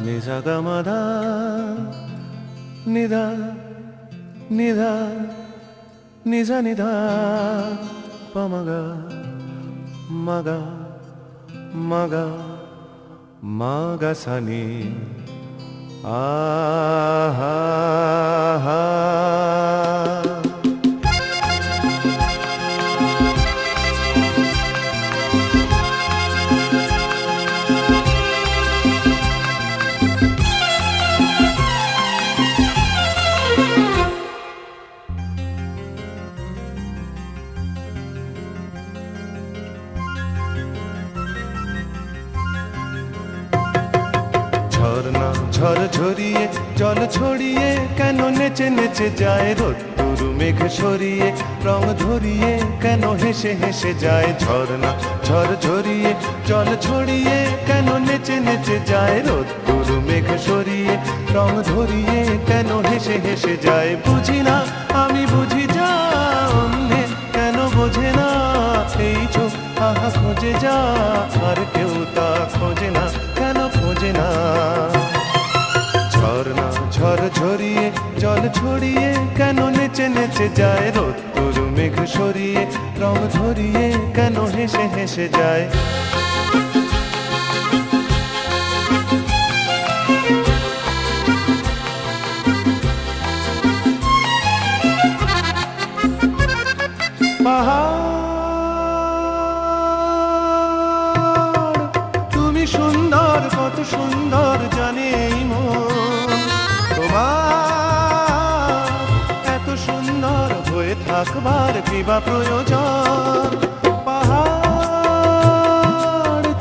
ni sa ga ma da ni da ni da ni sa ni da pa ma ga ma ga ma ga ma ga sa ni a ha ha ঝরনা ঝর ঝরিয়ে জল ছড়িয়ে কেন নেচে নেচে যায় রোদ্দুর মেঘ সরিয়ে রং ধরিয়ে কেন হেসে হেসে যায় ঝরনা ঝর ঝরিয়ে জল ছড়িয়ে কেন নেচে নেচে যায় রোদ্দুর মেঘ সরিয়ে রং ধরিয়ে কেন হেসে হেসে যায় বুঝি না আমি বুঝি যা অন্যে কেন বোঝে না এই চোখ আহা খোঁজে যা আর কেউ তা খোঁজে না কেন খোঁজে না ঝরনা ঝর ঝরিয়ে জল ছড়িয়ে কেন নেচে নেচে যায় রোদ্দুর মেঘ সরিয়ে রং ধরিয়ে কেন হেসে হেসে যায় পাহাড় তুমি সুন্দর কত সুন্দর জানে এই মন তোমার এত সুন্দর হয়ে থাকবার কি বা প্রয়োজন পাহাড়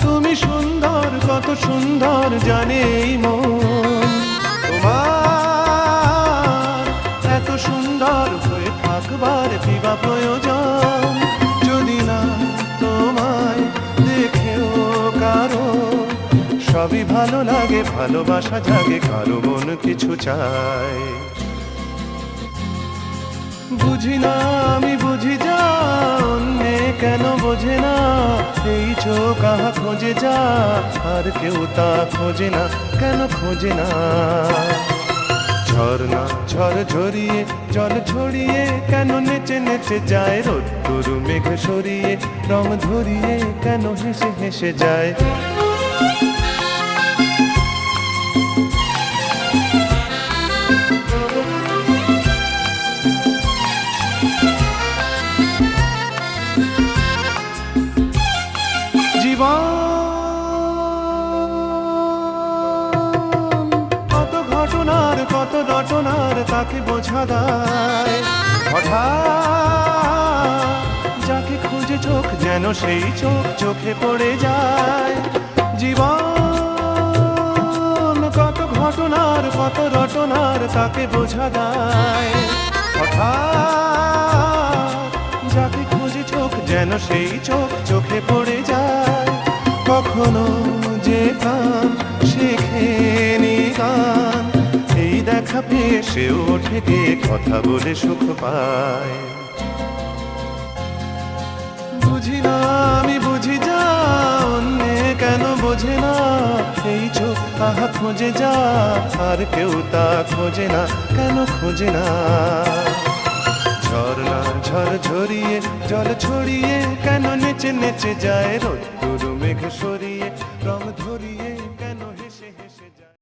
তুমি সুন্দর কত সুন্দর জানে এই মন তোমার এত সুন্দর হয়ে থাকবার কি বা প্রয়োজন যদি না তোমায় দেখেও কারো সবই ভালো লাগে ভালোবাসা জাগে কারো মন কিছু চায় বুঝি না আমি বুঝি যা অন্যে কেন বোঝে না এই চোখ আহা খোঁজে যা আর কেউ তা খোঁজে না কেন খোঁজে না ঝরনা ঝর ঝরিয়ে জল ছড়িয়ে কেন নেচে নেচে যায় রোদ্দুর মেঘ সরিয়ে রং ধরিয়ে কেন হেসে হেসে যায় জীবন কত ঘটনার কত রটনার তাকে বোঝা দেয় হঠাৎ যাকে খুঁজে চোখ যেন সেই চোখ চোখে পড়ে যায় জীবন কত ঘটনার কত রটনার তাকে বোঝা দেয় হঠাৎ যাকে খুঁজে চোখ যেন সেই চোখ চোখে পড়ে যায় কখনো যে কান শেখেনি গান এই দেখা পেয়ে সেও ওঠে গিয়ে কথা বলে সুখ পায় বুঝি না আমি বুঝি যা অন্যে কেন বোঝে না এই চোখ আহা খোঁজে যা আর কেউ তা খোঁজে না কেন খোঁজে না ঝরনা ঝর ঝরিয়ে জল ছড়িয়ে কেন নেচে নেচে যায় রোদ্দুর মেঘ সরিয়ে রং ধরিয়ে কেন হেসে হেসে যায়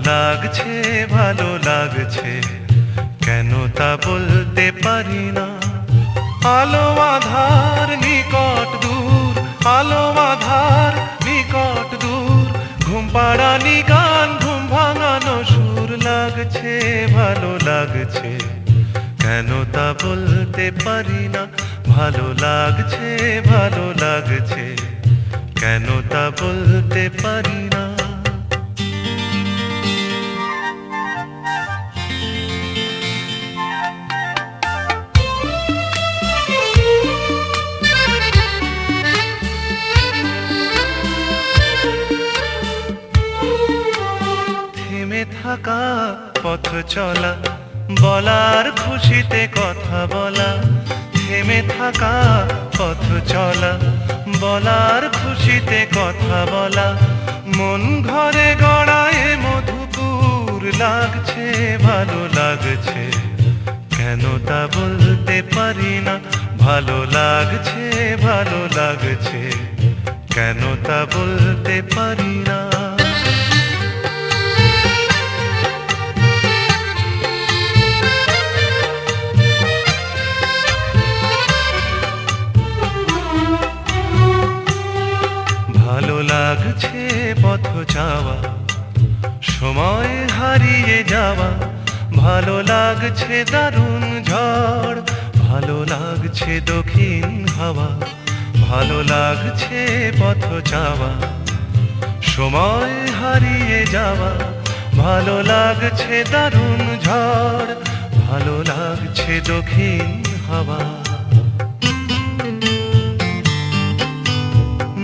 লাগছে ভালো লাগছে কেন তা বলতে পারি না। আলো আধার নিকট দূর, আলো আধার নিকট দূর, ঘুম পাড়ানি গান ঘুম ভাঙানো সুর, লাগছে ভালো লাগছে কেন তা বলতে পারি না। ভালো লাগছে ভালো লাগছে কেন তা বলতে পারি না। থেমে থাকা পথ চলা, বলার খুশিতে কথা বলা, থেমে থাকা পথ চলা, বলার খুশিতে কথা বলা, মন ঘরে গড়ায় মধুপুর, লাগছে ভালো লাগছে কেন তা বলতে পারি না। ভালো লাগছে ভালো লাগছে কেন তা বলতে পারি না। ভালো লাগছে পথ যাওয়া, সময় হারিয়ে যাওয়া, ভালো লাগছে দারুণ ঝড়, ভালো লাগছে দক্ষিণ হাওয়া, ভালো লাগছে পথ যাওয়া, সময় হারিয়ে যাওয়া, ভালো লাগছে দারুণ ঝড়, ভালো লাগছে দক্ষিণ হাওয়া।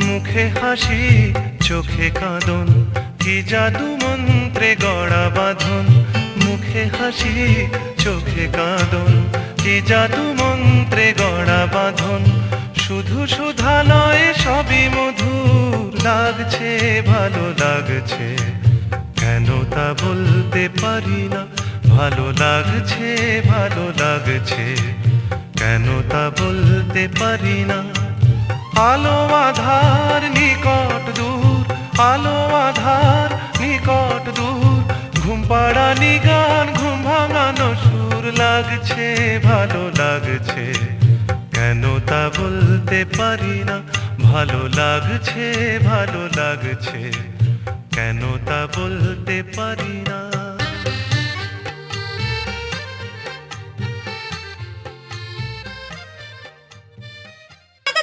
মুখে হাসি চোখে কাঁদন, কি জাদু মন্ত্রে গড়া বাঁধন, মুখে হাসি চোখে কাঁদন, কি জাদু মন্ত্রে গড়া বাঁধন, শুধু সুধা নয় সবই মধুর, লাগছে ভালো লাগছে কেন তা বলতে পারি না। ভালো লাগছে ভালো লাগছে কেন তা বলতে পারি না। আলো আধার নিকট দূর, আলো আধার নিকট দূর, ঘুম পাড়ানি গান ঘুম ভাঙানো সুর, লাগছে ভালো লাগছে কেন তা বলতে পারি না। ভালো লাগছে ভালো লাগছে কেন তা বলতে পারি না।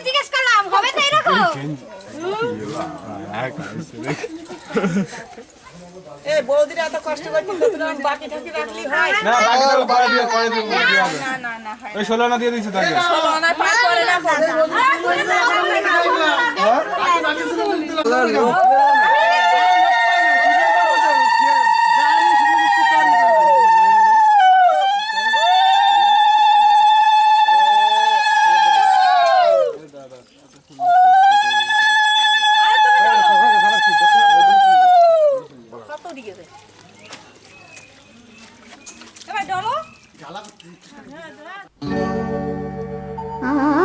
জিজ্ঞেস করলাম হবে তো এরকম। এই বৌদিরা এত কষ্ট করছিল, তুমি বাকি ঠাকি রাখলি হয় না, বাকি টাকা পরে দিও, পরে দিও, পরে দিও। না না না হয় ওই 16 আনা দিয়ে দিছি তাকে। না পার করে না আ